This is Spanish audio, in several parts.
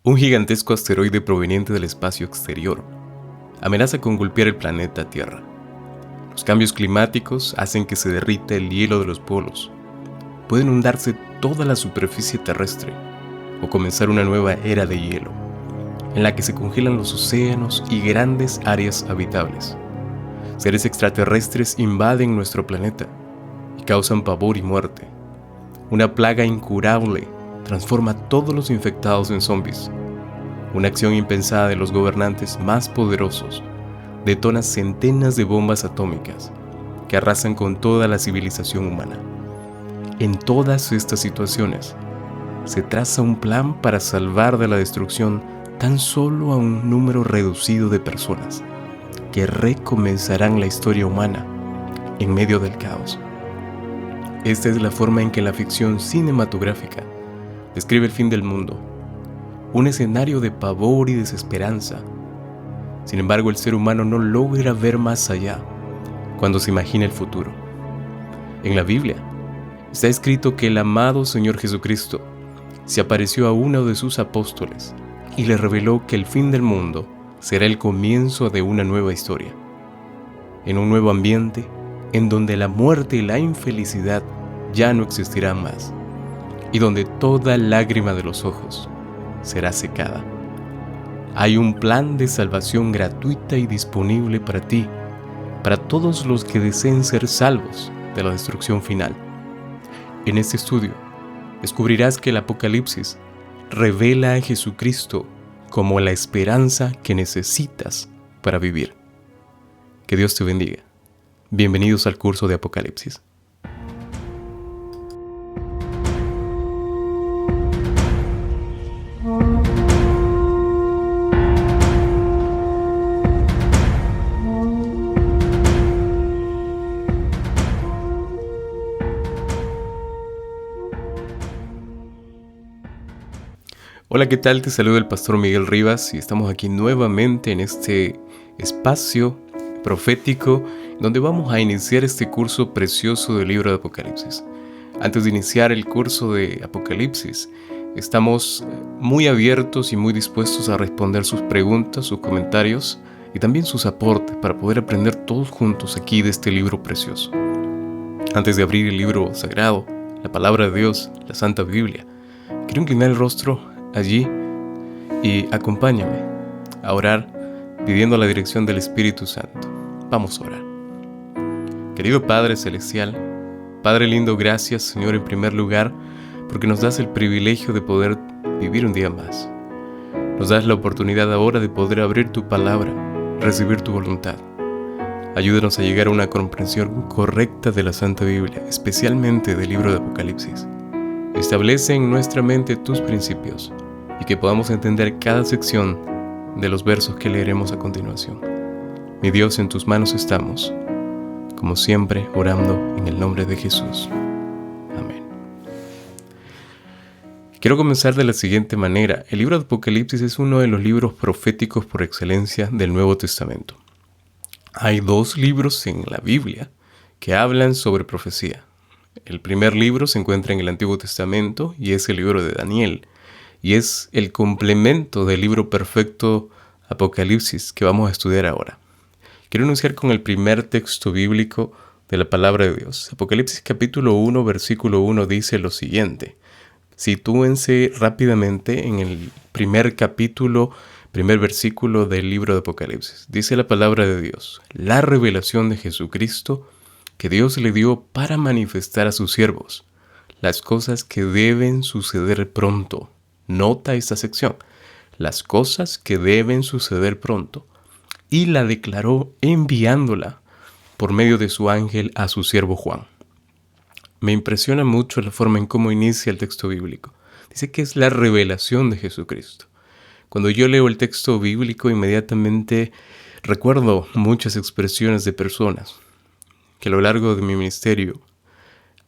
Un gigantesco asteroide proveniente del espacio exterior amenaza con golpear el planeta Tierra. Los cambios climáticos hacen que se derrita el hielo de los polos. Puede inundarse toda la superficie terrestre o comenzar una nueva era de hielo, en la que se congelan los océanos y grandes áreas habitables. Seres extraterrestres invaden nuestro planeta y causan pavor y muerte. Una plaga incurable transforma a todos los infectados en zombies. Una acción impensada de los gobernantes más poderosos detona centenas de bombas atómicas que arrasan con toda la civilización humana. En todas estas situaciones, se traza un plan para salvar de la destrucción tan solo a un número reducido de personas que recomenzarán la historia humana en medio del caos. Esta es la forma en que la ficción cinematográfica describe el fin del mundo, un escenario de pavor y desesperanza. Sin embargo, el ser humano no logra ver más allá cuando se imagina el futuro. En la Biblia está escrito que el amado Señor Jesucristo se apareció a uno de sus apóstoles y le reveló que el fin del mundo será el comienzo de una nueva historia, en un nuevo ambiente en donde la muerte y la infelicidad ya no existirán más, y donde toda lágrima de los ojos será secada. Hay un plan de salvación gratuita y disponible para ti, para todos los que deseen ser salvos de la destrucción final. En este estudio, descubrirás que el Apocalipsis revela a Jesucristo como la esperanza que necesitas para vivir. Que Dios te bendiga. Bienvenidos al curso de Apocalipsis. Hola, ¿qué tal? Te saluda el pastor Miguel Rivas y estamos aquí nuevamente en este espacio profético donde vamos a iniciar este curso precioso del libro de Apocalipsis. Antes de iniciar el curso de Apocalipsis, estamos muy abiertos y muy dispuestos a responder sus preguntas, sus comentarios y también sus aportes para poder aprender todos juntos aquí de este libro precioso. Antes de abrir el libro sagrado, la palabra de Dios, la Santa Biblia, quiero inclinar el rostro allí y acompáñame a orar pidiendo la dirección del Espíritu Santo. Vamos a orar. Querido Padre Celestial, Padre lindo, gracias Señor en primer lugar porque nos das el privilegio de poder vivir un día más. Nos das la oportunidad ahora de poder abrir tu palabra, recibir tu voluntad. Ayúdanos a llegar a una comprensión correcta de la Santa Biblia, especialmente del libro de Apocalipsis. Establece en nuestra mente tus principios y que podamos entender cada sección de los versos que leeremos a continuación. Mi Dios, en tus manos estamos, como siempre, orando en el nombre de Jesús. Amén. Quiero comenzar de la siguiente manera. El libro de Apocalipsis es uno de los libros proféticos por excelencia del Nuevo Testamento. Hay dos libros en la Biblia que hablan sobre profecía. El primer libro se encuentra en el Antiguo Testamento y es el libro de Daniel, y es el complemento del libro perfecto Apocalipsis que vamos a estudiar ahora. Quiero iniciar con el primer texto bíblico de la palabra de Dios. Apocalipsis capítulo 1, versículo 1 dice lo siguiente. Sitúense rápidamente en el primer capítulo, primer versículo del libro de Apocalipsis. Dice la palabra de Dios: la revelación de Jesucristo que Dios le dio para manifestar a sus siervos las cosas que deben suceder pronto. Nota esta sección: las cosas que deben suceder pronto. Y la declaró enviándola por medio de su ángel a su siervo Juan. Me impresiona mucho la forma en cómo inicia el texto bíblico. Dice que es la revelación de Jesucristo. Cuando yo leo el texto bíblico, inmediatamente recuerdo muchas expresiones de personas que a lo largo de mi ministerio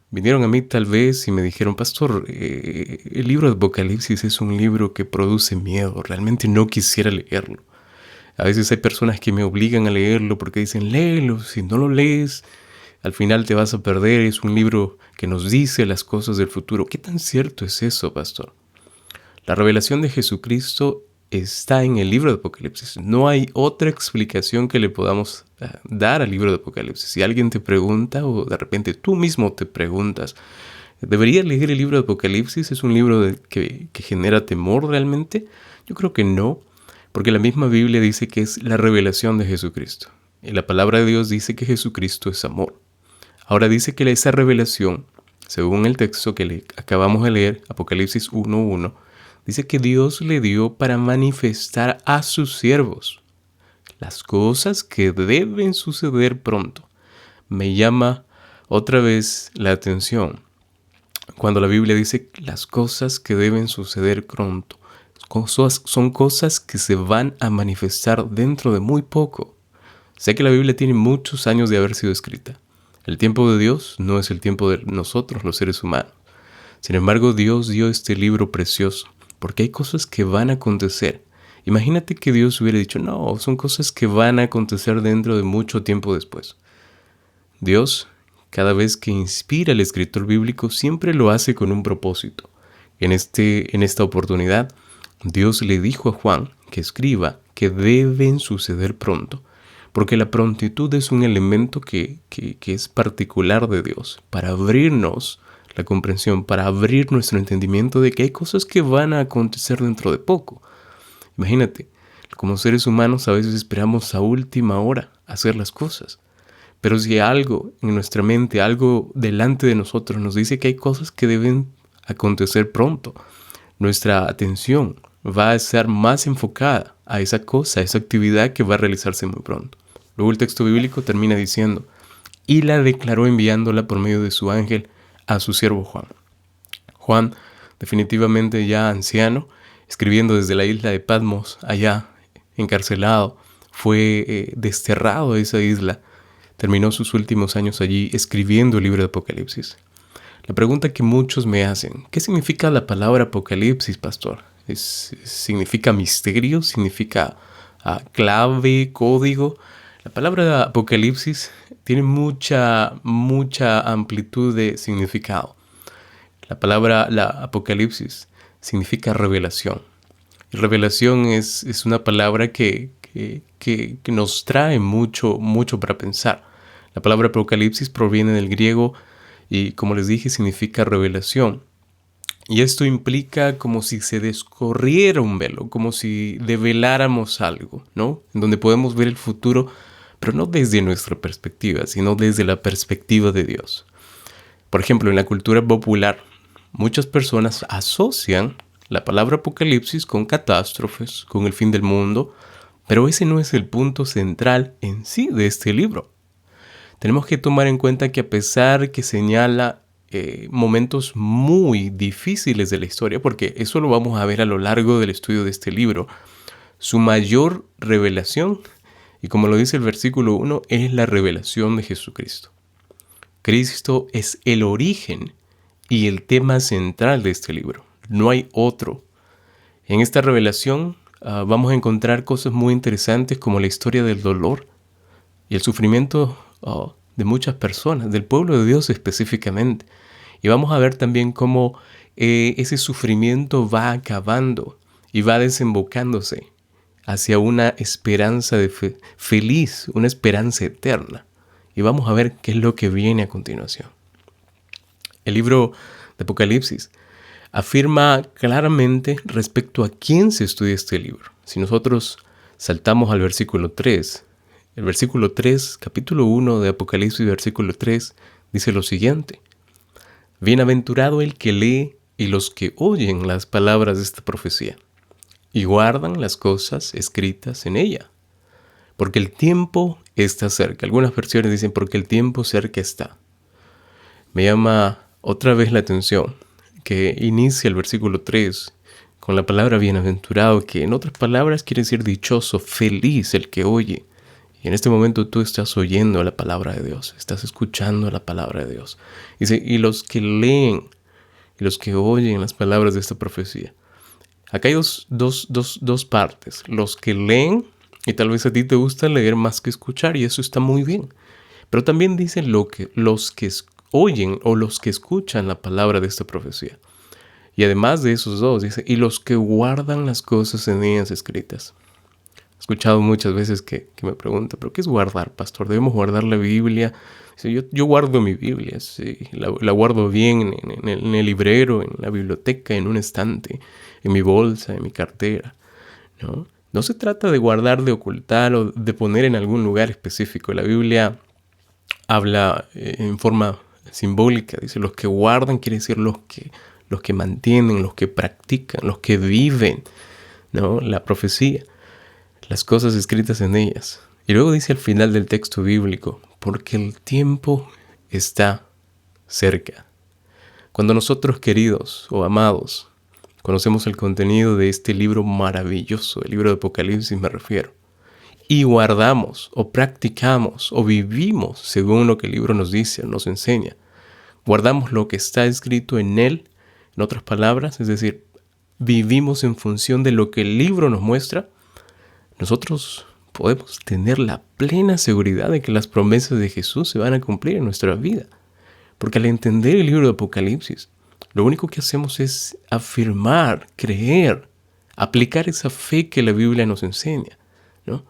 vinieron a mí tal vez y me dijeron: pastor, el libro de Apocalipsis es un libro que produce miedo, realmente no quisiera leerlo. A veces hay personas que me obligan a leerlo porque dicen: léelo, si no lo lees, al final te vas a perder, es un libro que nos dice las cosas del futuro. ¿Qué tan cierto es eso, pastor? La revelación de Jesucristo está en el libro de Apocalipsis. No hay otra explicación que le podamos dar al libro de Apocalipsis. Si alguien te pregunta o de repente tú mismo te preguntas, ¿debería leer el libro de Apocalipsis? ¿Es un libro que genera temor realmente? Yo creo que no, porque la misma Biblia dice que es la revelación de Jesucristo. Y la palabra de Dios dice que Jesucristo es amor. Ahora dice que esa revelación, según el texto que le acabamos de leer, Apocalipsis 1:1, dice que Dios le dio para manifestar a sus siervos las cosas que deben suceder pronto. Me llama otra vez la atención cuando la Biblia dice las cosas que deben suceder pronto. Son cosas que se van a manifestar dentro de muy poco. Sé que la Biblia tiene muchos años de haber sido escrita. El tiempo de Dios no es el tiempo de nosotros, los seres humanos. Sin embargo, Dios dio este libro precioso, porque hay cosas que van a acontecer. Imagínate que Dios hubiera dicho, no, son cosas que van a acontecer dentro de mucho tiempo después. Dios, cada vez que inspira al escritor bíblico, siempre lo hace con un propósito. En esta oportunidad, Dios le dijo a Juan que escriba que deben suceder pronto, porque la prontitud es un elemento que es particular de Dios, para abrirnos la comprensión, para abrir nuestro entendimiento de que hay cosas que van a acontecer dentro de poco. Imagínate, como seres humanos a veces esperamos a última hora hacer las cosas, pero si algo en nuestra mente, algo delante de nosotros nos dice que hay cosas que deben acontecer pronto, nuestra atención va a estar más enfocada a esa cosa, a esa actividad que va a realizarse muy pronto. Luego el texto bíblico termina diciendo, y la declaró enviándola por medio de su ángel a su siervo Juan. Juan, definitivamente ya anciano, escribiendo desde la isla de Patmos, allá encarcelado, fue desterrado de esa isla, terminó sus últimos años allí escribiendo el libro de Apocalipsis. La pregunta que muchos me hacen, ¿qué significa la palabra Apocalipsis, pastor? ¿Significa misterio? ¿Significa clave, código? La palabra Apocalipsis tiene mucha amplitud de significado. La Apocalipsis significa revelación. Y revelación es una palabra que nos trae mucho para pensar. La palabra Apocalipsis proviene del griego y, como les dije, significa revelación. Y esto implica como si se descorriera un velo, como si develáramos algo, ¿no? En donde podemos ver el futuro, pero no desde nuestra perspectiva, sino desde la perspectiva de Dios. Por ejemplo, en la cultura popular, muchas personas asocian la palabra Apocalipsis con catástrofes, con el fin del mundo, pero ese no es el punto central en sí de este libro. Tenemos que tomar en cuenta que a pesar que señala momentos muy difíciles de la historia, porque eso lo vamos a ver a lo largo del estudio de este libro, su mayor revelación, y como lo dice el versículo 1, es la revelación de Jesucristo. Cristo es el origen y el tema central de este libro. No hay otro. En esta revelación vamos a encontrar cosas muy interesantes como la historia del dolor y el sufrimiento de muchas personas, del pueblo de Dios específicamente. Y vamos a ver también cómo ese sufrimiento va acabando y va desembocándose hacia una esperanza feliz, una esperanza eterna. Y vamos a ver qué es lo que viene a continuación. El libro de Apocalipsis afirma claramente respecto a quién se estudia este libro. Si nosotros saltamos al versículo 3, el versículo 3, capítulo 1 de Apocalipsis, versículo 3, dice lo siguiente: Bienaventurado el que lee y los que oyen las palabras de esta profecía y guardan las cosas escritas en ella, porque el tiempo está cerca. Algunas versiones dicen porque el tiempo cerca está. Me llama otra vez la atención que inicia el versículo 3 con la palabra bienaventurado, que en otras palabras quiere decir dichoso, feliz el que oye. Y en este momento tú estás oyendo la palabra de Dios, estás escuchando la palabra de Dios. Dice, y los que leen y los que oyen las palabras de esta profecía. Acá hay dos partes. Los que leen, y tal vez a ti te gusta leer más que escuchar, y eso está muy bien. Pero también dice los que oyen o los que escuchan la palabra de esta profecía. Y además de esos dos, dice, y los que guardan las cosas en ellas escritas. He escuchado muchas veces que me preguntan, ¿pero qué es guardar, pastor? ¿Debemos guardar la Biblia? Dice, yo guardo mi Biblia, sí, la guardo bien en el librero, en la biblioteca, en un estante, en mi bolsa, en mi cartera, ¿no? No se trata de guardar, de ocultar o de poner en algún lugar específico. La Biblia habla en forma simbólica. Dice, los que guardan quiere decir los que mantienen, los que practican, los que viven, ¿no? La profecía, las cosas escritas en ellas. Y luego dice al final del texto bíblico, porque el tiempo está cerca. Cuando nosotros, queridos o amados, conocemos el contenido de este libro maravilloso, el libro de Apocalipsis me refiero, y guardamos o practicamos o vivimos según lo que el libro nos dice, nos enseña, guardamos lo que está escrito en él, en otras palabras, es decir, vivimos en función de lo que el libro nos muestra, nosotros podemos tener la plena seguridad de que las promesas de Jesús se van a cumplir en nuestra vida. Porque al entender el libro de Apocalipsis, lo único que hacemos es afirmar, creer, aplicar esa fe que la Biblia nos enseña, ¿no?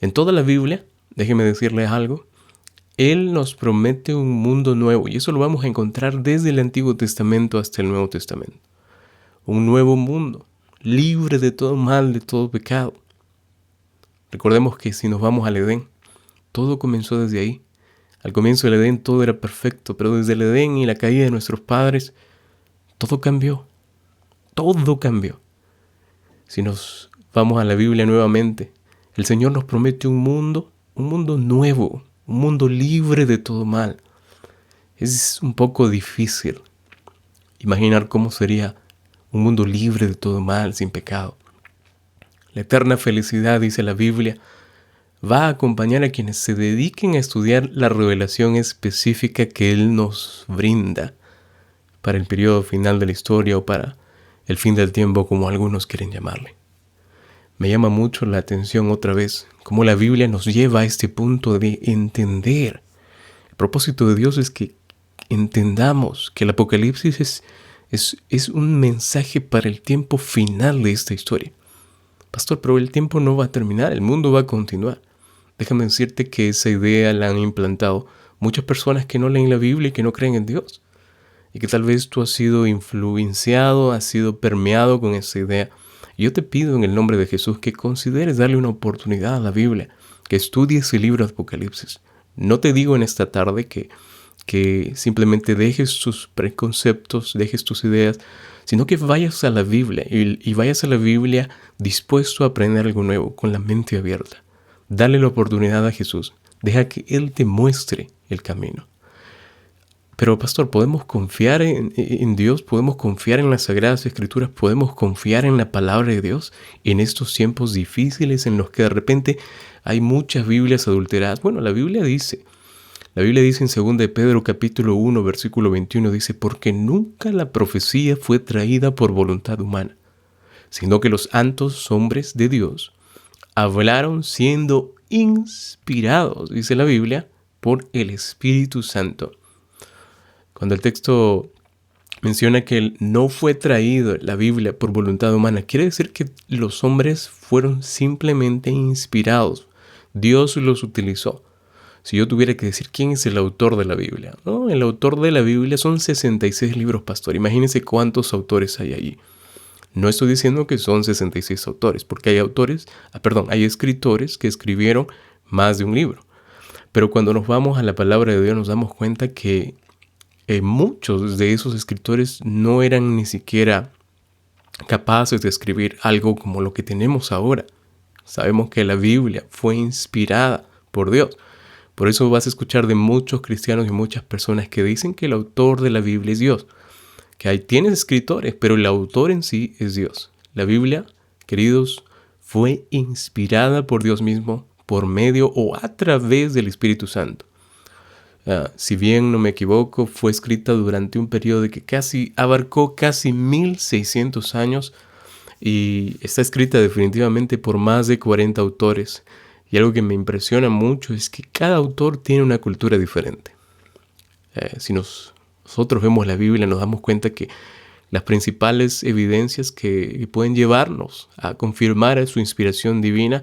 En toda la Biblia, déjeme decirles algo, Él nos promete un mundo nuevo y eso lo vamos a encontrar desde el Antiguo Testamento hasta el Nuevo Testamento. Un nuevo mundo, libre de todo mal, de todo pecado. Recordemos que si nos vamos al Edén, todo comenzó desde ahí. Al comienzo del Edén todo era perfecto, pero desde el Edén y la caída de nuestros padres, todo cambió. Todo cambió. Si nos vamos a la Biblia nuevamente, el Señor nos promete un mundo nuevo, un mundo libre de todo mal. Es un poco difícil imaginar cómo sería un mundo libre de todo mal, sin pecado. La eterna felicidad, dice la Biblia, va a acompañar a quienes se dediquen a estudiar la revelación específica que Él nos brinda para el periodo final de la historia o para el fin del tiempo, como algunos quieren llamarle. Me llama mucho la atención otra vez cómo la Biblia nos lleva a este punto de entender. El propósito de Dios es que entendamos que el Apocalipsis es un mensaje para el tiempo final de esta historia. Pastor, pero el tiempo no va a terminar, el mundo va a continuar. Déjame decirte que esa idea la han implantado muchas personas que no leen la Biblia y que no creen en Dios. Y que tal vez tú has sido influenciado, has sido permeado con esa idea. Y yo te pido en el nombre de Jesús que consideres darle una oportunidad a la Biblia, que estudies el libro de Apocalipsis. No te digo en esta tarde que simplemente dejes tus preconceptos, dejes tus ideas, sino que vayas a la Biblia y vayas a la Biblia dispuesto a aprender algo nuevo, con la mente abierta. Dale la oportunidad a Jesús. Deja que Él te muestre el camino. Pero, pastor, ¿podemos confiar en Dios? ¿Podemos confiar en las Sagradas Escrituras? ¿Podemos confiar en la palabra de Dios en estos tiempos difíciles en los que de repente hay muchas Biblias adulteradas? Bueno, la Biblia dice en 2 de Pedro capítulo 1, versículo 21, dice, porque nunca la profecía fue traída por voluntad humana, sino que los santos hombres de Dios hablaron siendo inspirados, dice la Biblia, por el Espíritu Santo. Cuando el texto menciona que no fue traído la Biblia por voluntad humana, quiere decir que los hombres fueron simplemente inspirados. Dios los utilizó. Si yo tuviera que decir quién es el autor de la Biblia, ¿no? El autor de la Biblia son 66 libros, pastor. Imagínense cuántos autores hay allí. No estoy diciendo que son 66 autores, porque hay escritores que escribieron más de un libro. Pero cuando nos vamos a la palabra de Dios nos damos cuenta que muchos de esos escritores no eran ni siquiera capaces de escribir algo como lo que tenemos ahora. Sabemos que la Biblia fue inspirada por Dios. Por eso vas a escuchar de muchos cristianos y muchas personas que dicen que el autor de la Biblia es Dios. Que ahí tienes escritores, pero el autor en sí es Dios. La Biblia, queridos, fue inspirada por Dios mismo por medio o a través del Espíritu Santo. Si bien no me equivoco, fue escrita durante un periodo que abarcó casi 1600 años y está escrita definitivamente por más de 40 autores. Y algo que me impresiona mucho es que cada autor tiene una cultura diferente. Si nosotros vemos la Biblia, nos damos cuenta que las principales evidencias que pueden llevarnos a confirmar su inspiración divina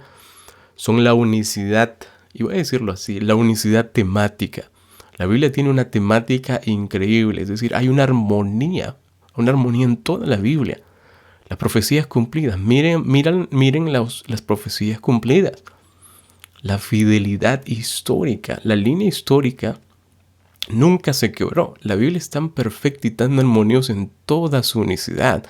son la unicidad, y voy a decirlo así, la unicidad temática. La Biblia tiene una temática increíble, es decir, hay una armonía en toda la Biblia. Las profecías cumplidas, miren las profecías cumplidas. La fidelidad histórica, la línea histórica nunca se quebró. La Biblia es tan perfecta y tan armoniosa en toda su unicidad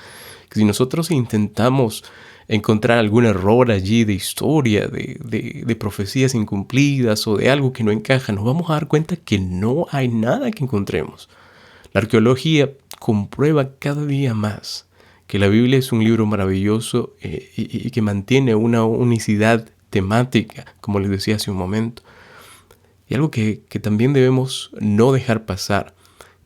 que si nosotros intentamos encontrar algún error allí de historia, de profecías incumplidas o de algo que no encaja, nos vamos a dar cuenta que no hay nada que encontremos. La arqueología comprueba cada día más que la Biblia es un libro maravilloso y que mantiene una unicidad temática, como les decía hace un momento. Y algo que también debemos no dejar pasar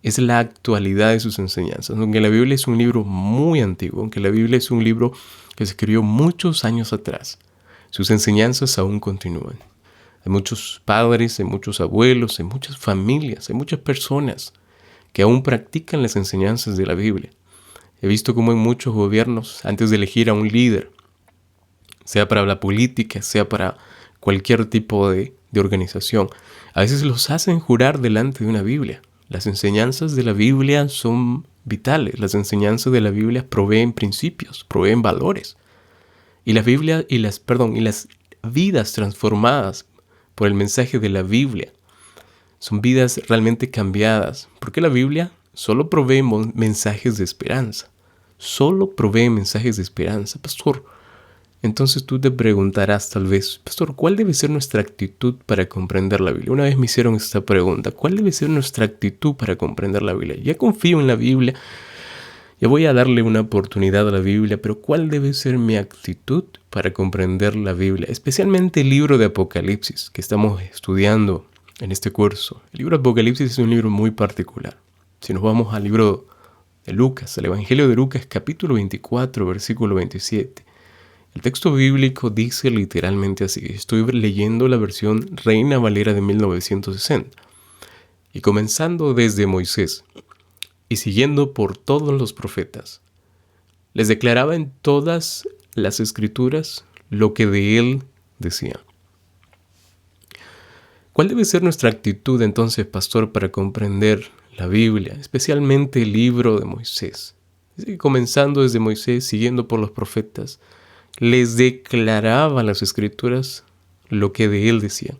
es la actualidad de sus enseñanzas. Aunque la Biblia es un libro muy antiguo, aunque la Biblia es un libro que se escribió muchos años atrás, sus enseñanzas aún continúan. Hay muchos padres, hay muchos abuelos, hay muchas familias, hay muchas personas que aún practican las enseñanzas de la Biblia. He visto cómo en muchos gobiernos, antes de elegir a un líder, sea para la política, sea para cualquier tipo de organización, a veces los hacen jurar delante de una Biblia. Las enseñanzas de la Biblia son vitales. Las enseñanzas de la Biblia proveen principios, proveen valores. Y la Biblia y las vidas transformadas por el mensaje de la Biblia son vidas realmente cambiadas. Porque la Biblia solo provee mensajes de esperanza. Solo provee mensajes de esperanza, pastor. Entonces tú te preguntarás tal vez, pastor, ¿cuál debe ser nuestra actitud para comprender la Biblia? Una vez me hicieron esta pregunta, ¿cuál debe ser nuestra actitud para comprender la Biblia? Ya confío en la Biblia, ya voy a darle una oportunidad a la Biblia, pero ¿cuál debe ser mi actitud para comprender la Biblia? Especialmente el libro de Apocalipsis que estamos estudiando en este curso. El libro de Apocalipsis es un libro muy particular. Si nos vamos al libro de Lucas, al Evangelio de Lucas, capítulo 24, versículo 27, el texto bíblico dice literalmente así. Estoy leyendo la versión Reina Valera de 1960. Y comenzando desde Moisés y siguiendo por todos los profetas, les declaraba en todas las escrituras lo que de él decía. ¿Cuál debe ser nuestra actitud entonces, pastor, para comprender la Biblia, especialmente el libro de Moisés? Comenzando desde Moisés, siguiendo por los profetas, les declaraba las escrituras lo que de él decía.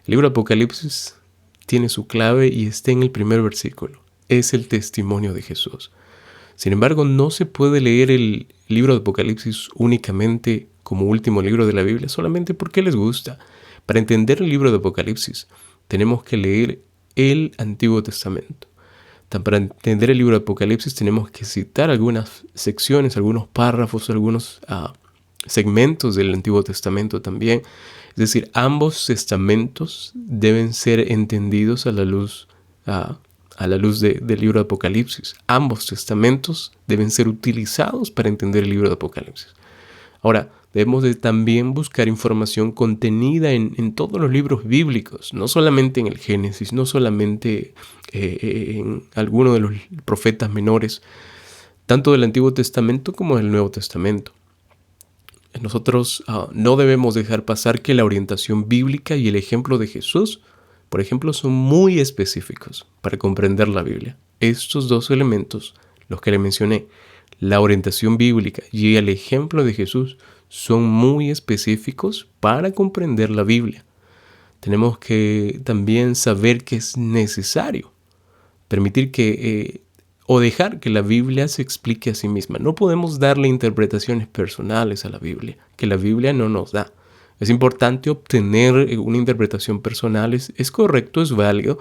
El libro de Apocalipsis tiene su clave y está en el primer versículo. Es el testimonio de Jesús. Sin embargo, no se puede leer el libro de Apocalipsis únicamente como último libro de la Biblia, solamente porque les gusta. Para entender el libro de Apocalipsis, tenemos que leer el Antiguo Testamento. Para entender el libro de Apocalipsis, tenemos que citar algunas secciones, algunos párrafos, algunos segmentos del Antiguo Testamento también. Es decir, ambos testamentos deben ser entendidos a la luz del libro de Apocalipsis. Ambos testamentos deben ser utilizados para entender el libro de Apocalipsis. Ahora, debemos de también buscar información contenida en todos los libros bíblicos, no solamente en el Génesis, no solamente en alguno de los profetas menores, tanto del Antiguo Testamento como del Nuevo Testamento. Nosotros no debemos dejar pasar que la orientación bíblica y el ejemplo de Jesús, por ejemplo, son muy específicos para comprender la Biblia. Estos dos elementos, los que le mencioné, la orientación bíblica y el ejemplo de Jesús, son muy específicos para comprender la Biblia. Tenemos que también saber que es necesario permitir o dejar que la Biblia se explique a sí misma. No podemos darle interpretaciones personales a la Biblia, que la Biblia no nos da. Es importante obtener una interpretación personal, es correcto, es válido.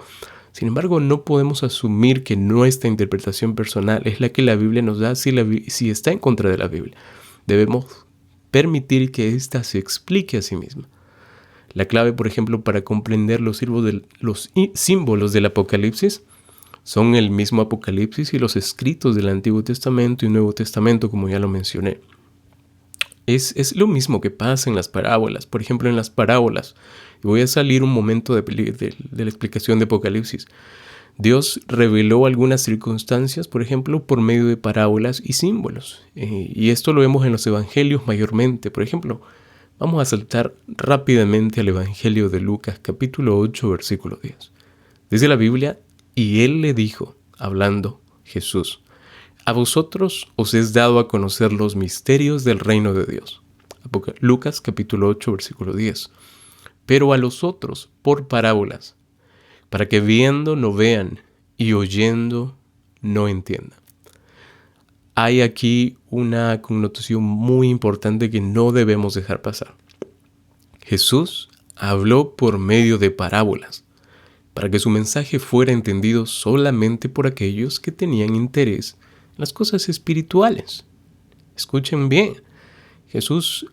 Sin embargo, no podemos asumir que nuestra interpretación personal es la que la Biblia nos da si está en contra de la Biblia. Debemos permitir que ésta se explique a sí misma. La clave, por ejemplo, para comprender los símbolos del Apocalipsis son el mismo Apocalipsis y los escritos del Antiguo Testamento y Nuevo Testamento, como ya lo mencioné. Es lo mismo que pasa en las parábolas. Por ejemplo, en las parábolas, y voy a salir un momento de la explicación de Apocalipsis. Dios reveló algunas circunstancias, por ejemplo, por medio de parábolas y símbolos. Y esto lo vemos en los evangelios mayormente. Por ejemplo, vamos a saltar rápidamente al evangelio de Lucas, capítulo 8, versículo 10. Dice la Biblia, y él le dijo, hablando Jesús, a vosotros os es dado a conocer los misterios del reino de Dios. Lucas, capítulo 8, versículo 10. Pero a los otros por parábolas, para que viendo no vean y oyendo no entiendan. Hay aquí una connotación muy importante que no debemos dejar pasar. Jesús habló por medio de parábolas, para que su mensaje fuera entendido solamente por aquellos que tenían interés en las cosas espirituales. Escuchen bien, Jesús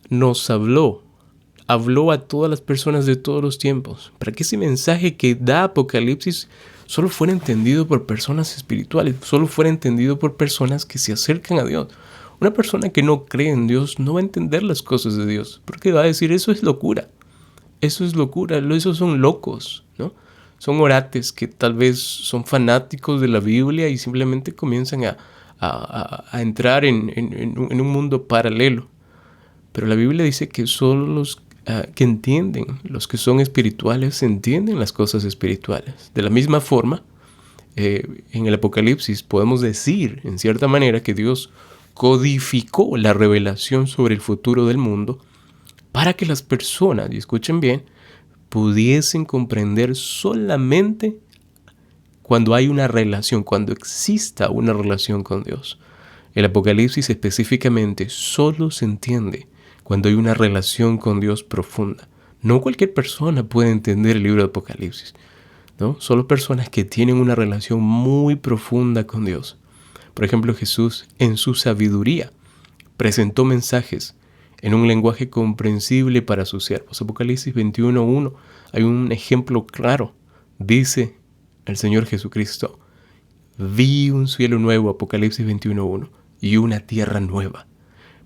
nos habló a todas las personas de todos los tiempos, para que ese mensaje que da Apocalipsis solo fuera entendido por personas espirituales, solo fuera entendido por personas que se acercan a Dios. Una persona que no cree en Dios no va a entender las cosas de Dios, porque va a decir, eso es locura, esos son locos, ¿no? Son orates que tal vez son fanáticos de la Biblia y simplemente comienzan a entrar en un mundo paralelo. Pero la Biblia dice que solo los que entienden, los que son espirituales, entienden las cosas espirituales. De la misma forma, en el Apocalipsis podemos decir, en cierta manera, que Dios codificó la revelación sobre el futuro del mundo para que las personas, y escuchen bien, pudiesen comprender solamente cuando hay una relación, cuando exista una relación con Dios. El Apocalipsis específicamente solo se entiende cuando hay una relación con Dios profunda. No cualquier persona puede entender el libro de Apocalipsis, ¿no? Solo personas que tienen una relación muy profunda con Dios. Por ejemplo, Jesús, en su sabiduría, presentó mensajes en un lenguaje comprensible para sus siervos. Apocalipsis 21:1, hay un ejemplo claro. Dice el Señor Jesucristo, vi un cielo nuevo, Apocalipsis 21:1, y una tierra nueva,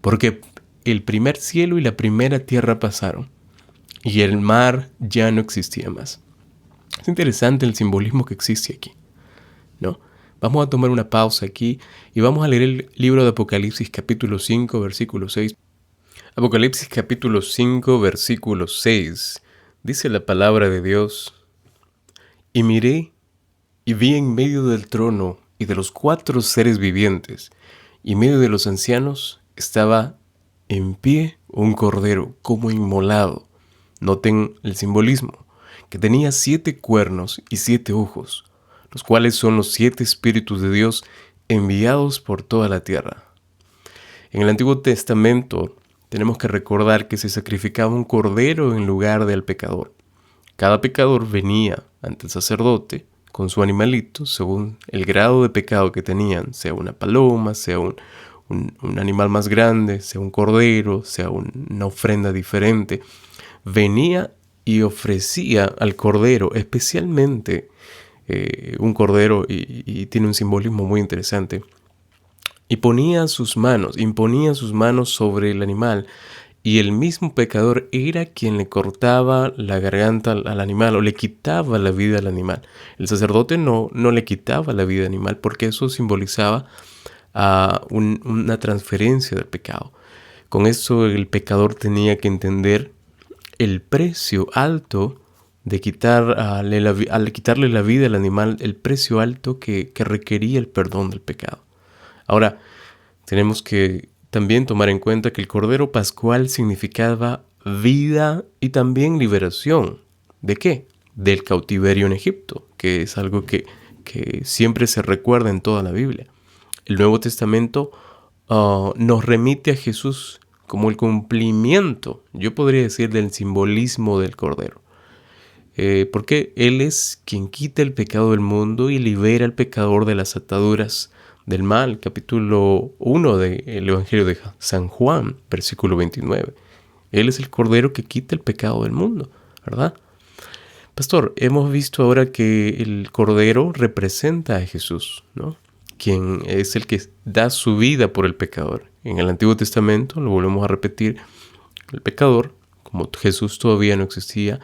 porque el primer cielo y la primera tierra pasaron, y el mar ya no existía más. Es interesante el simbolismo que existe aquí, ¿no? Vamos a tomar una pausa aquí y vamos a leer el libro de Apocalipsis capítulo 5, versículo 6. Apocalipsis capítulo 5, versículo 6. Dice la palabra de Dios, y miré y vi en medio del trono y de los 4 seres vivientes, y en medio de los ancianos estaba en pie un cordero como inmolado. Noten el simbolismo, que tenía 7 cuernos y 7 ojos, los cuales son los 7 espíritus de Dios enviados por toda la tierra. En el Antiguo Testamento tenemos que recordar que se sacrificaba un cordero en lugar del pecador. Cada pecador venía ante el sacerdote con su animalito según el grado de pecado que tenían, sea una paloma, sea un animal más grande, sea un cordero, sea una ofrenda diferente. Venía y ofrecía al cordero, especialmente un cordero, y tiene un simbolismo muy interesante, y imponía sus manos sobre el animal, y el mismo pecador era quien le cortaba la garganta al animal o le quitaba la vida al animal. El sacerdote no le quitaba la vida al animal porque eso simbolizaba una transferencia del pecado. Con eso el pecador tenía que entender el precio alto de al quitarle la vida al animal, el precio alto que requería el perdón del pecado. Ahora, tenemos que también tomar en cuenta que el Cordero Pascual significaba vida y también liberación. ¿De qué? Del cautiverio en Egipto, que es algo que siempre se recuerda en toda la Biblia. El Nuevo Testamento nos remite a Jesús como el cumplimiento, yo podría decir, del simbolismo del Cordero. Porque Él es quien quita el pecado del mundo y libera al pecador de las ataduras del mal. Capítulo 1 del Evangelio de San Juan, versículo 29. Él es el Cordero que quita el pecado del mundo, ¿verdad? Pastor, hemos visto ahora que el Cordero representa a Jesús, ¿no? Quien es el que da su vida por el pecador. En el Antiguo Testamento, lo volvemos a repetir, el pecador, como Jesús todavía no existía,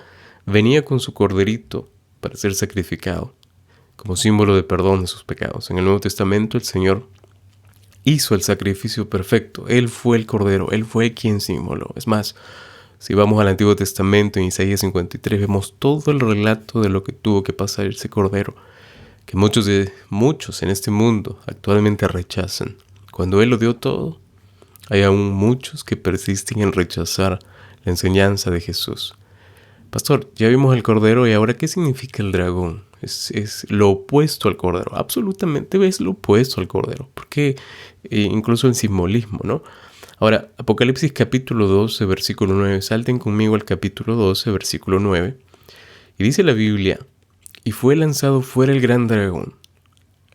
venía con su corderito para ser sacrificado. como símbolo de perdón de sus pecados. En el Nuevo Testamento el Señor hizo el sacrificio perfecto. Él fue el Cordero, Él fue quien se inmoló. Es más, si vamos al Antiguo Testamento, en Isaías 53, vemos todo el relato de lo que tuvo que pasar ese Cordero, que muchos en este mundo actualmente rechazan. Cuando Él lo dio todo, hay aún muchos que persisten en rechazar la enseñanza de Jesús. Pastor, ya vimos el Cordero y ahora ¿qué significa el dragón? Es lo opuesto al Cordero. Absolutamente es lo opuesto al Cordero. Porque incluso el simbolismo, ¿no? Ahora, Apocalipsis capítulo 12, versículo 9. Salten conmigo al capítulo 12, versículo 9. Y dice la Biblia: y fue lanzado fuera el gran dragón,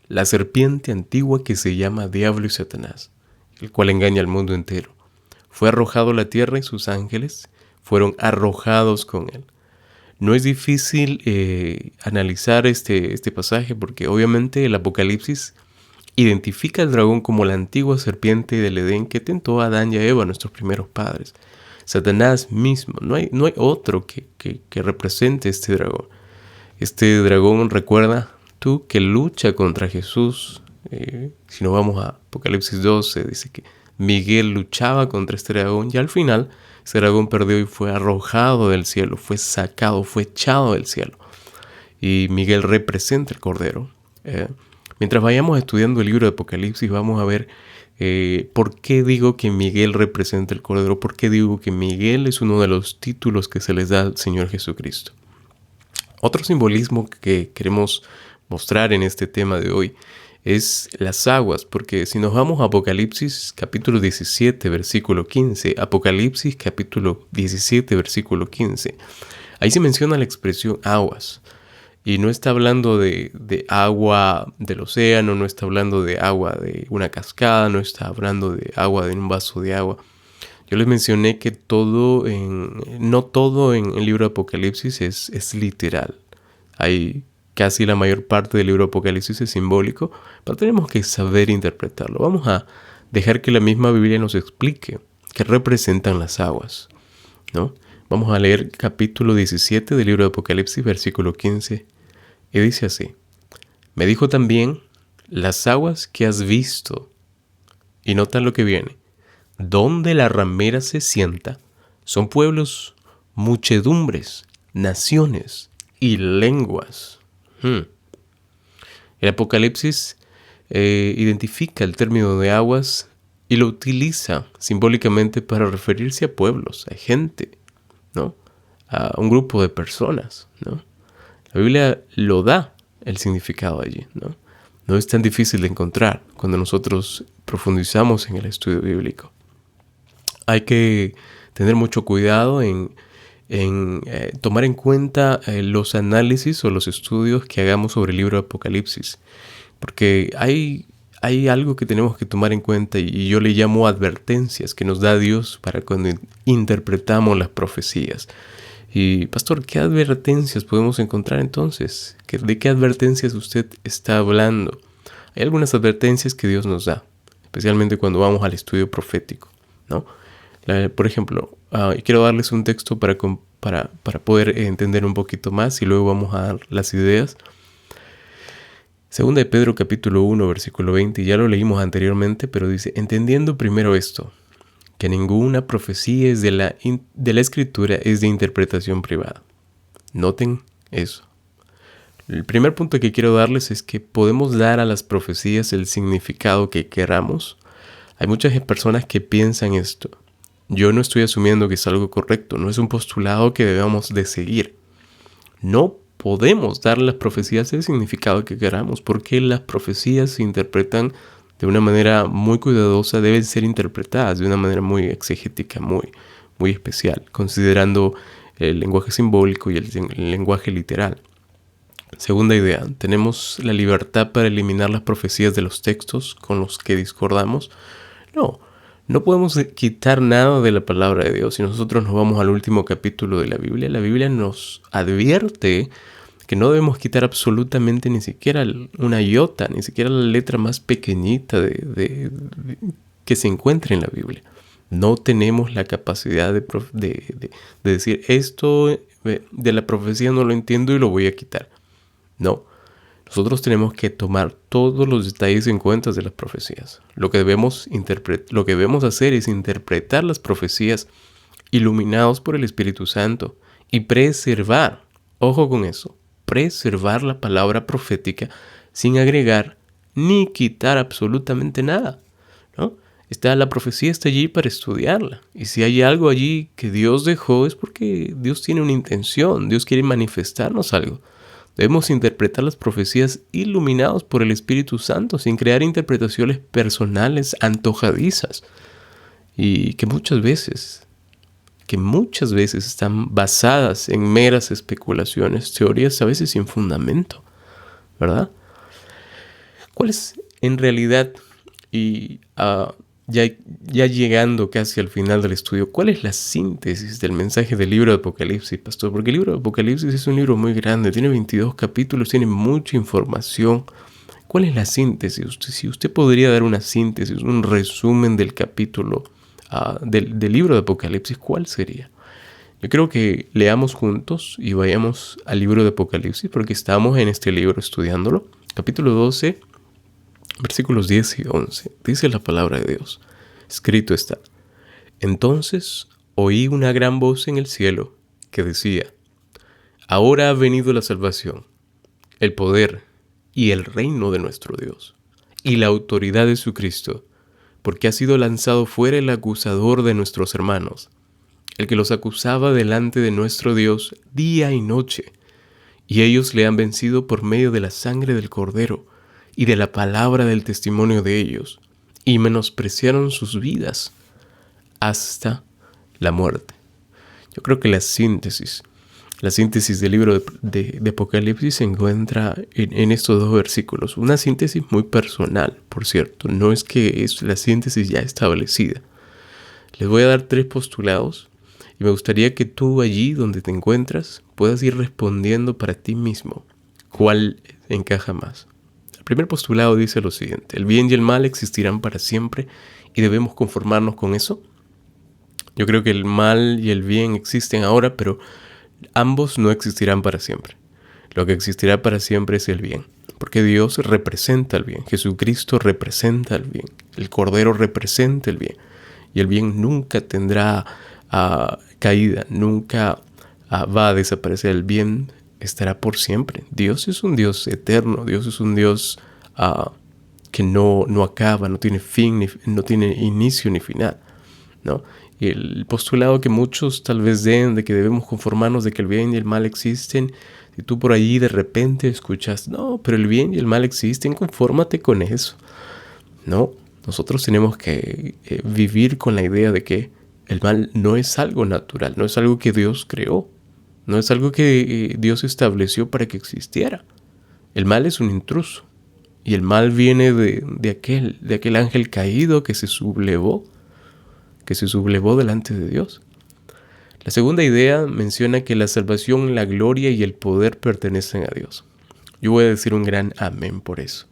la serpiente antigua que se llama Diablo y Satanás, el cual engaña al mundo entero. Fue arrojado a la tierra y sus ángeles fueron arrojados con él. No es difícil analizar este pasaje porque obviamente el Apocalipsis identifica al dragón como la antigua serpiente del Edén que tentó a Adán y a Eva, nuestros primeros padres. Satanás mismo, no hay otro que represente este dragón. Este dragón, recuerda tú, que lucha contra Jesús. Si nos vamos a Apocalipsis 12, dice que Miguel luchaba contra este dragón y al final ese dragón perdió y fue arrojado del cielo, fue sacado, fue echado del cielo. Y Miguel representa el Cordero. Mientras vayamos estudiando el libro de Apocalipsis, vamos a ver por qué digo que Miguel representa el Cordero, por qué digo que Miguel es uno de los títulos que se les da al Señor Jesucristo. Otro simbolismo que queremos mostrar en este tema de hoy es las aguas, porque si nos vamos a Apocalipsis capítulo 17, versículo 15, Apocalipsis capítulo 17, versículo 15, ahí se menciona la expresión aguas, y no está hablando de agua del océano, no está hablando de agua de una cascada, no está hablando de agua de un vaso de agua. Yo les mencioné que no todo en el libro de Apocalipsis es literal. Hay casi la mayor parte del libro de Apocalipsis es simbólico, pero tenemos que saber interpretarlo. Vamos a dejar que la misma Biblia nos explique qué representan las aguas, ¿no? Vamos a leer capítulo 17 del libro de Apocalipsis, versículo 15, y dice así: me dijo también, las aguas que has visto, y nota lo que viene, donde la ramera se sienta, son pueblos, muchedumbres, naciones y lenguas. El Apocalipsis identifica el término de aguas y lo utiliza simbólicamente para referirse a pueblos, a gente, ¿no? A un grupo de personas, ¿no? La Biblia lo da el significado allí, ¿no? No es tan difícil de encontrar cuando nosotros profundizamos en el estudio bíblico. Hay que tener mucho cuidado en tomar en cuenta los análisis o los estudios que hagamos sobre el libro de Apocalipsis, porque hay algo que tenemos que tomar en cuenta y yo le llamo advertencias que nos da Dios para cuando interpretamos las profecías. Y pastor, ¿qué advertencias podemos encontrar entonces? ¿De qué advertencias usted está hablando? Hay algunas advertencias que Dios nos da, especialmente cuando vamos al estudio profético, ¿no? Por ejemplo, quiero darles un texto para poder entender un poquito más y luego vamos a dar las ideas. Segunda de Pedro capítulo 1, versículo 20, ya lo leímos anteriormente, pero dice: entendiendo primero esto, que ninguna profecía es de la Escritura es de interpretación privada. Noten eso. El primer punto que quiero darles es que podemos dar a las profecías el significado que queramos. Hay muchas personas que piensan esto. Yo no estoy asumiendo que es algo correcto, no es un postulado que debamos de seguir. No podemos dar a las profecías el significado que queramos, porque las profecías se interpretan de una manera muy cuidadosa, deben ser interpretadas de una manera muy exegética, muy especial, considerando el lenguaje simbólico y el lenguaje literal. Segunda idea, ¿tenemos la libertad para eliminar las profecías de los textos con los que discordamos? No podemos quitar nada de la palabra de Dios. Si nosotros nos vamos al último capítulo de la Biblia nos advierte que no debemos quitar absolutamente ni siquiera una iota, ni siquiera la letra más pequeñita que se encuentre en la Biblia. No tenemos la capacidad de decir esto de la profecía no lo entiendo y lo voy a quitar. No, Nosotros tenemos que tomar todos los detalles en cuenta de las profecías. Lo que debemos hacer es interpretar las profecías iluminados por el Espíritu Santo y preservar, ojo con eso, preservar la palabra profética sin agregar ni quitar absolutamente nada, ¿no? La profecía está allí para estudiarla. Y si hay algo allí que Dios dejó es porque Dios tiene una intención, Dios quiere manifestarnos algo. Debemos interpretar las profecías iluminados por el Espíritu Santo sin crear interpretaciones personales antojadizas y que muchas veces están basadas en meras especulaciones, teorías a veces sin fundamento, ¿verdad? ¿Cuál es en realidad, y ya llegando casi al final del estudio, cuál es la síntesis del mensaje del libro de Apocalipsis, pastor? Porque el libro de Apocalipsis es un libro muy grande, tiene 22 capítulos, tiene mucha información. ¿Cuál es la síntesis? Si usted podría dar una síntesis, un resumen del capítulo del libro de Apocalipsis, ¿cuál sería? Yo creo que leamos juntos y vayamos al libro de Apocalipsis, porque estamos en este libro estudiándolo. Capítulo 12, versículos 10 y 11. Dice la palabra de Dios. Escrito está: Entonces oí una gran voz en el cielo que decía: Ahora ha venido la salvación, el poder y el reino de nuestro Dios, y la autoridad de su Cristo, porque ha sido lanzado fuera el acusador de nuestros hermanos, el que los acusaba delante de nuestro Dios día y noche, y ellos le han vencido por medio de la sangre del Cordero y de la palabra del testimonio de ellos, y menospreciaron sus vidas hasta la muerte. Yo creo que la síntesis del libro de Apocalipsis se encuentra en estos dos versículos. Una síntesis muy personal, por cierto, no es que es la síntesis ya establecida. Les voy a dar 3 postulados y me gustaría que tú allí donde te encuentras puedas ir respondiendo para ti mismo cuál encaja más. El primer postulado dice lo siguiente: el bien y el mal existirán para siempre y debemos conformarnos con eso. Yo creo que el mal y el bien existen ahora, pero ambos no existirán para siempre. Lo que existirá para siempre es el bien, porque Dios representa el bien, Jesucristo representa el bien, el Cordero representa el bien, y el bien nunca tendrá caída, nunca va a desaparecer. El bien estará por siempre. Dios es un Dios eterno, Dios es un Dios que no acaba, no tiene fin, no tiene inicio ni final, ¿no? Y el postulado que muchos tal vez den de que debemos conformarnos de que el bien y el mal existen, si tú por allí de repente escuchas: no, pero el bien y el mal existen, confórmate con eso. No, nosotros tenemos que vivir con la idea de que el mal no es algo natural, no es algo que Dios creó, no es algo que Dios estableció para que existiera. El mal es un intruso, y el mal viene de aquel ángel caído que se sublevó delante de Dios. La segunda idea menciona que la salvación, la gloria y el poder pertenecen a Dios. Yo voy a decir un gran amén por eso,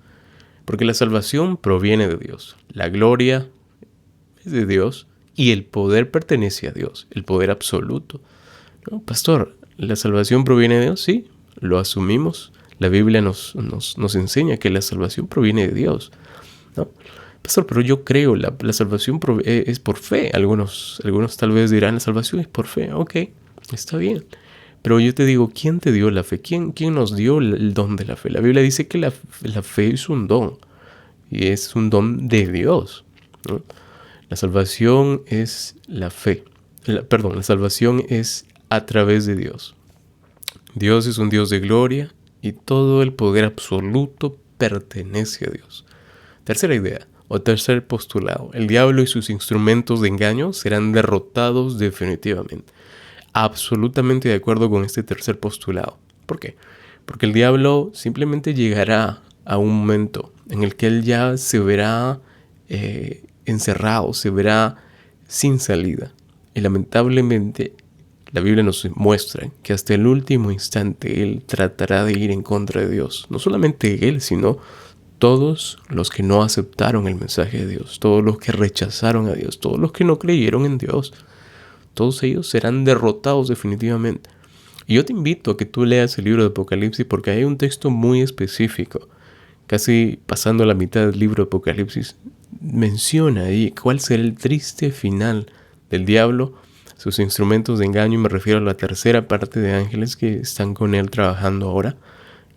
porque la salvación proviene de Dios, la gloria es de Dios y el poder pertenece a Dios, el poder absoluto. No, pastor, ¿la salvación proviene de Dios? Sí, lo asumimos. La Biblia nos enseña que la salvación proviene de Dios, ¿no? Pastor, pero yo creo, la salvación es por fe. Algunos tal vez dirán: la salvación es por fe. Ok, está bien. Pero yo te digo, ¿quién te dio la fe? ¿Quién nos dio el don de la fe? La Biblia dice que la fe es un don, y es un don de Dios, ¿no? La salvación es la fe. La salvación es a través de Dios. Dios es un Dios de gloria y todo el poder absoluto pertenece a Dios. Tercera idea, o tercer postulado: el diablo y sus instrumentos de engaño serán derrotados definitivamente. Absolutamente de acuerdo con este tercer postulado. ¿Por qué? Porque el diablo simplemente llegará a un momento en el que él ya se verá encerrado, se verá sin salida. Y lamentablemente la Biblia nos muestra que hasta el último instante él tratará de ir en contra de Dios. No solamente él, sino todos los que no aceptaron el mensaje de Dios, todos los que rechazaron a Dios, todos los que no creyeron en Dios, todos ellos serán derrotados definitivamente. Y yo te invito a que tú leas el libro de Apocalipsis porque hay un texto muy específico, casi pasando a la mitad del libro de Apocalipsis, menciona ahí cuál será el triste final del diablo, sus instrumentos de engaño, y me refiero a la tercera parte de ángeles que están con él trabajando ahora,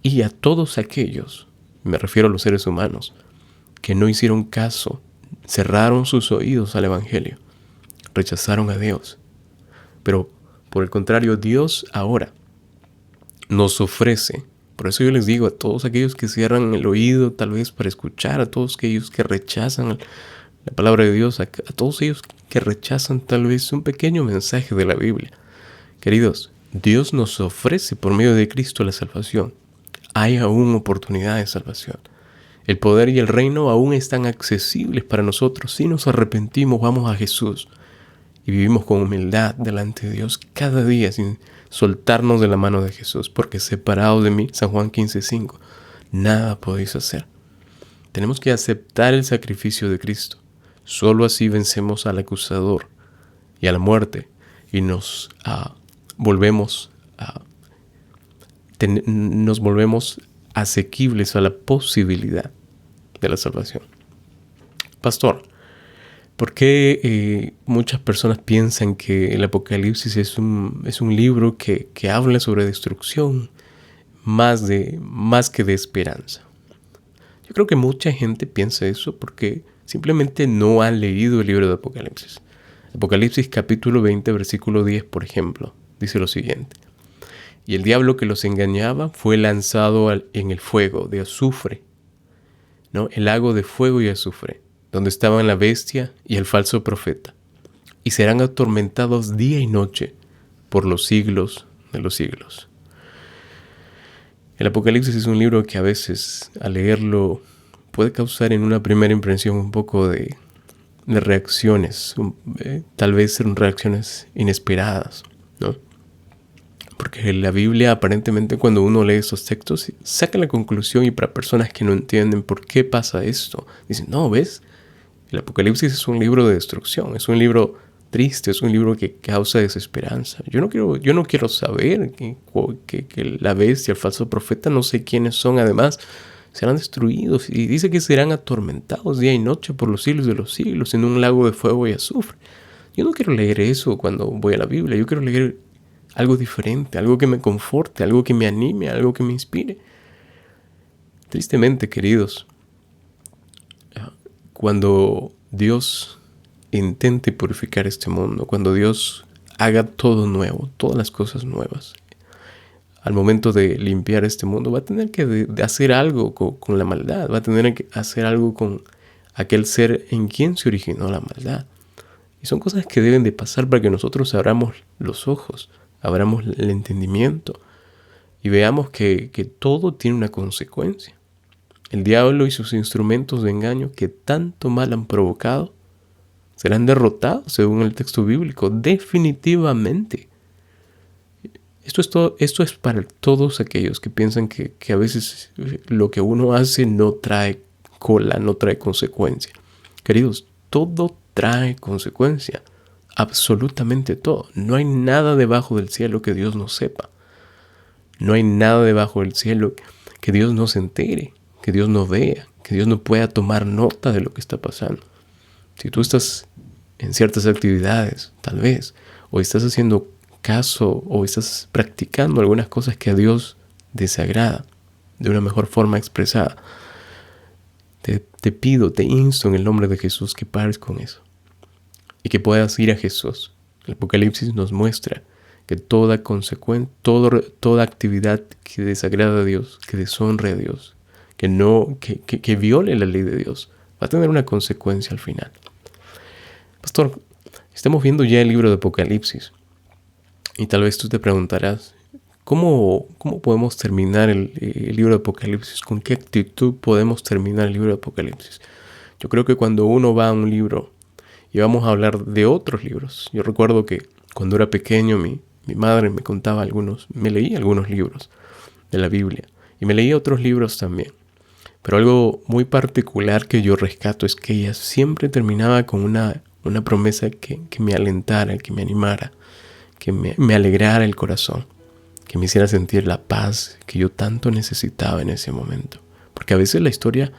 y a todos aquellos, me refiero a los seres humanos, que no hicieron caso, cerraron sus oídos al Evangelio, rechazaron a Dios. Pero por el contrario, Dios ahora nos ofrece. Por eso yo les digo a todos aquellos que cierran el oído tal vez para escuchar, a todos aquellos que rechazan la palabra de Dios, a todos ellos que rechazan tal vez un pequeño mensaje de la Biblia. Queridos, Dios nos ofrece por medio de Cristo la salvación. Hay aún oportunidad de salvación. El poder y el reino aún están accesibles para nosotros. Si nos arrepentimos, vamos a Jesús y vivimos con humildad delante de Dios cada día sin soltarnos de la mano de Jesús, porque separados de mí, San Juan 15:5, nada podéis hacer. Tenemos que aceptar el sacrificio de Cristo. Solo así vencemos al acusador y a la muerte y nos volvemos asequibles a la posibilidad de la salvación. Pastor, ¿por qué muchas personas piensan que el Apocalipsis es un libro que habla sobre destrucción más que de esperanza? Yo creo que mucha gente piensa eso porque simplemente no ha leído el libro de Apocalipsis. Apocalipsis capítulo 20, versículo 10, por ejemplo, dice lo siguiente: y el diablo que los engañaba fue lanzado en el fuego de azufre, ¿no? El lago de fuego y azufre, donde estaban la bestia y el falso profeta, y serán atormentados día y noche por los siglos de los siglos. El Apocalipsis es un libro que a veces, al leerlo, puede causar en una primera impresión un poco de reacciones, tal vez ser reacciones inesperadas, ¿no? Porque la Biblia, aparentemente, cuando uno lee esos textos, saca la conclusión, y para personas que no entienden por qué pasa esto, dicen, no, ¿ves? El Apocalipsis es un libro de destrucción, es un libro triste, es un libro que causa desesperanza. Yo no quiero saber que la bestia, el falso profeta, no sé quiénes son, además, serán destruidos, y dice que serán atormentados día y noche por los siglos de los siglos en un lago de fuego y azufre. Yo no quiero leer eso cuando voy a la Biblia. Yo quiero leer algo diferente, algo que me conforte, algo que me anime, algo que me inspire. Tristemente, queridos, cuando Dios intente purificar este mundo, cuando Dios haga todo nuevo, todas las cosas nuevas, al momento de limpiar este mundo, va a tener que de hacer algo con la maldad, va a tener que hacer algo con aquel ser en quien se originó la maldad. Y son cosas que deben de pasar para que nosotros abramos los ojos, abramos el entendimiento y veamos que todo tiene una consecuencia. El diablo y sus instrumentos de engaño que tanto mal han provocado serán derrotados según el texto bíblico, definitivamente. Esto es para todos aquellos que piensan que a veces lo que uno hace no trae cola, no trae consecuencia. Queridos, todo trae consecuencia, absolutamente todo. No hay nada debajo del cielo que Dios no sepa. No hay nada debajo del cielo que Dios no se entere, que Dios no vea, que Dios no pueda tomar nota de lo que está pasando. Si tú estás en ciertas actividades, tal vez, o estás haciendo caso o estás practicando algunas cosas que a Dios desagrada de una mejor forma expresada, te pido, te insto en el nombre de Jesús que pares con eso y que puedas ir a Jesús. El Apocalipsis nos muestra que toda actividad que desagrada a Dios, que deshonre a Dios, que viole la ley de Dios, va a tener una consecuencia al final. Pastor, estamos viendo ya el libro de Apocalipsis. Y tal vez tú te preguntarás, ¿cómo podemos terminar el libro de Apocalipsis? ¿Con qué actitud podemos terminar el libro de Apocalipsis? Yo creo que cuando uno va a un libro y vamos a hablar de otros libros. Yo recuerdo que cuando era pequeño mi madre me leía algunos libros de la Biblia y me leía otros libros también. Pero algo muy particular que yo rescato es que ella siempre terminaba con una promesa que me alentara, que me animara, que me alegrara el corazón, que me hiciera sentir la paz que yo tanto necesitaba en ese momento. Porque a veces la historia,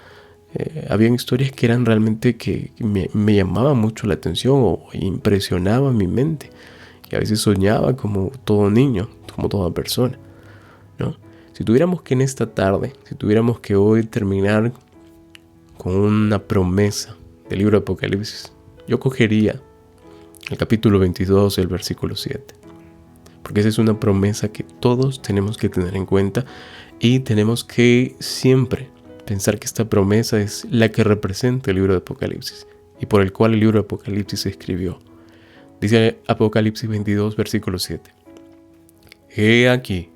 habían historias que eran realmente que me llamaban mucho la atención o impresionaban mi mente. Y a veces soñaba como todo niño, como toda persona, ¿no? Si tuviéramos que en esta tarde, si tuviéramos que hoy terminar con una promesa del libro de Apocalipsis, yo cogería el capítulo 22, el versículo 7. Porque esa es una promesa que todos tenemos que tener en cuenta y tenemos que siempre pensar que esta promesa es la que representa el libro de Apocalipsis y por el cual el libro de Apocalipsis se escribió. Dice Apocalipsis 22, versículo 7. He aquí,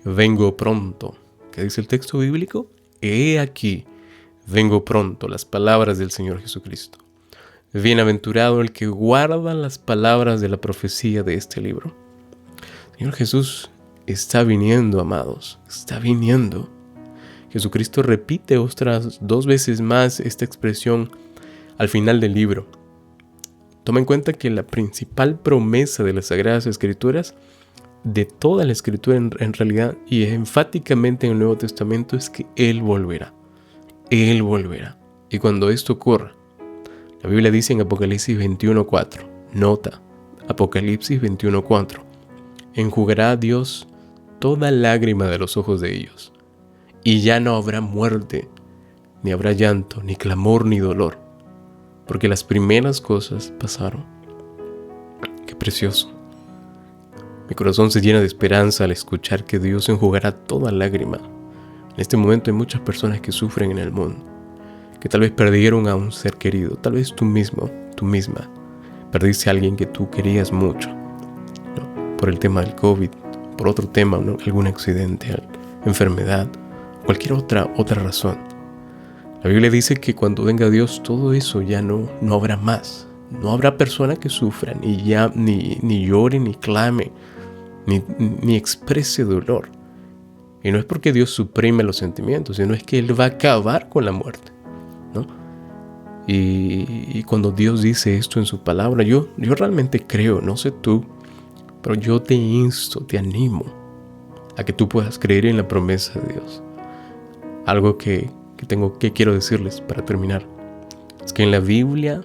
vengo pronto. ¿Qué dice el texto bíblico? He aquí, vengo pronto, las palabras del Señor Jesucristo. Bienaventurado el que guarda las palabras de la profecía de este libro. Señor Jesús está viniendo, amados, está viniendo. Jesucristo repite otras 2 veces más esta expresión al final del libro. Toma en cuenta que la principal promesa de las Sagradas Escrituras, de toda la Escritura en realidad, y enfáticamente en el Nuevo Testamento, es que Él volverá. Él volverá. Y cuando esto ocurra, la Biblia dice en Apocalipsis 21:4, nota, Apocalipsis 21:4, enjugará Dios toda lágrima de los ojos de ellos, y ya no habrá muerte, ni habrá llanto, ni clamor, ni dolor, porque las primeras cosas pasaron. Qué precioso. Mi corazón se llena de esperanza al escuchar que Dios enjugará toda lágrima. En este momento hay muchas personas que sufren en el mundo, que tal vez perdieron a un ser querido, tal vez tú mismo, tú misma, perdiste a alguien que tú querías mucho, ¿no? Por el tema del COVID, por otro tema, ¿no? Algún accidente, enfermedad, cualquier otra razón. La Biblia dice que cuando venga Dios, todo eso ya no habrá más. No habrá persona que sufra, ni llore, ni clame, ni exprese dolor. Y no es porque Dios suprime los sentimientos, sino es que Él va a acabar con la muerte, ¿no? Y cuando Dios dice esto en su palabra, yo realmente creo, no sé tú, pero yo te insto, te animo a que tú puedas creer en la promesa de Dios. Algo que quiero decirles para terminar es que en la Biblia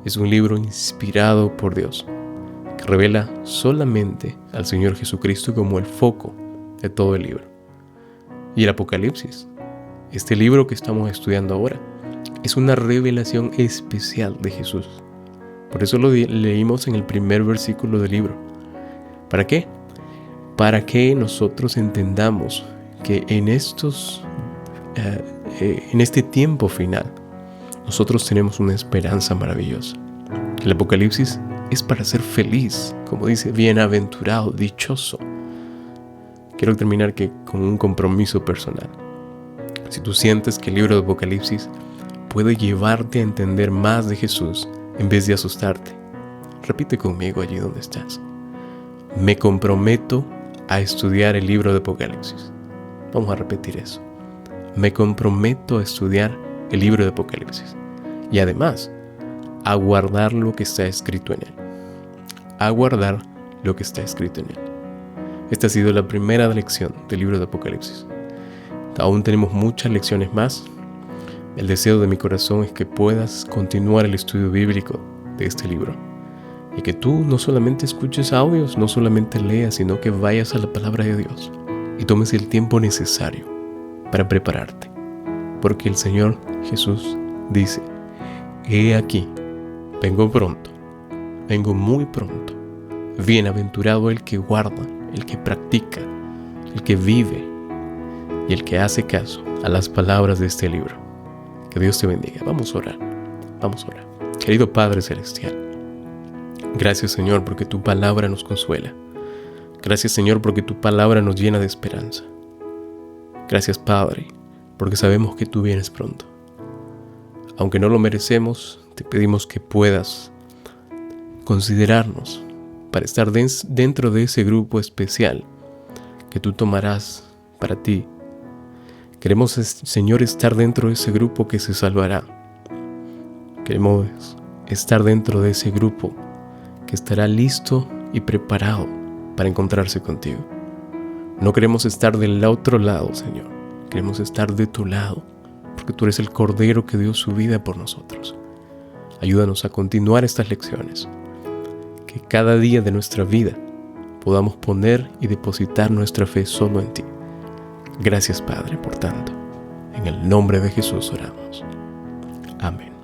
es un libro inspirado por Dios que revela solamente al Señor Jesucristo como el foco de todo el libro. Y el Apocalipsis, este libro que estamos estudiando ahora, es una revelación especial de Jesús. Por eso lo leímos en el primer versículo del libro. ¿Para qué? Para que nosotros entendamos que en este tiempo final nosotros tenemos una esperanza maravillosa. El Apocalipsis es para ser feliz, como dice, bienaventurado, dichoso. Quiero terminar con un compromiso personal. Si tú sientes que el libro de Apocalipsis puede llevarte a entender más de Jesús en vez de asustarte, repite conmigo allí donde estás. Me comprometo a estudiar el libro de Apocalipsis. Vamos a repetir eso. Me comprometo a estudiar el libro de Apocalipsis y además a guardar lo que está escrito en él. A guardar lo que está escrito en él. Esta ha sido la primera lección del libro de Apocalipsis. Aún tenemos muchas lecciones más. El deseo de mi corazón es que puedas continuar el estudio bíblico de este libro y que tú no solamente escuches audios, no solamente leas, sino que vayas a la palabra de Dios y tomes el tiempo necesario para prepararte, porque el Señor Jesús dice: he aquí, vengo pronto, vengo muy pronto. Bienaventurado el que guarda, el que practica, el que vive y el que hace caso a las palabras de este libro. Que Dios te bendiga. Vamos a orar. Querido Padre Celestial, gracias, Señor, porque tu palabra nos consuela. Gracias, Señor, porque tu palabra nos llena de esperanza. Gracias, Padre, porque sabemos que tú vienes pronto. Aunque no lo merecemos, te pedimos que puedas considerarnos para estar dentro de ese grupo especial que tú tomarás para ti. Queremos, Señor, estar dentro de ese grupo que se salvará. Queremos estar dentro de ese grupo que estará listo y preparado para encontrarse contigo. No queremos estar del otro lado, Señor. Queremos estar de tu lado, porque tú eres el Cordero que dio su vida por nosotros. Ayúdanos a continuar estas lecciones, que cada día de nuestra vida podamos poner y depositar nuestra fe solo en ti. Gracias, Padre, por tanto. En el nombre de Jesús oramos. Amén.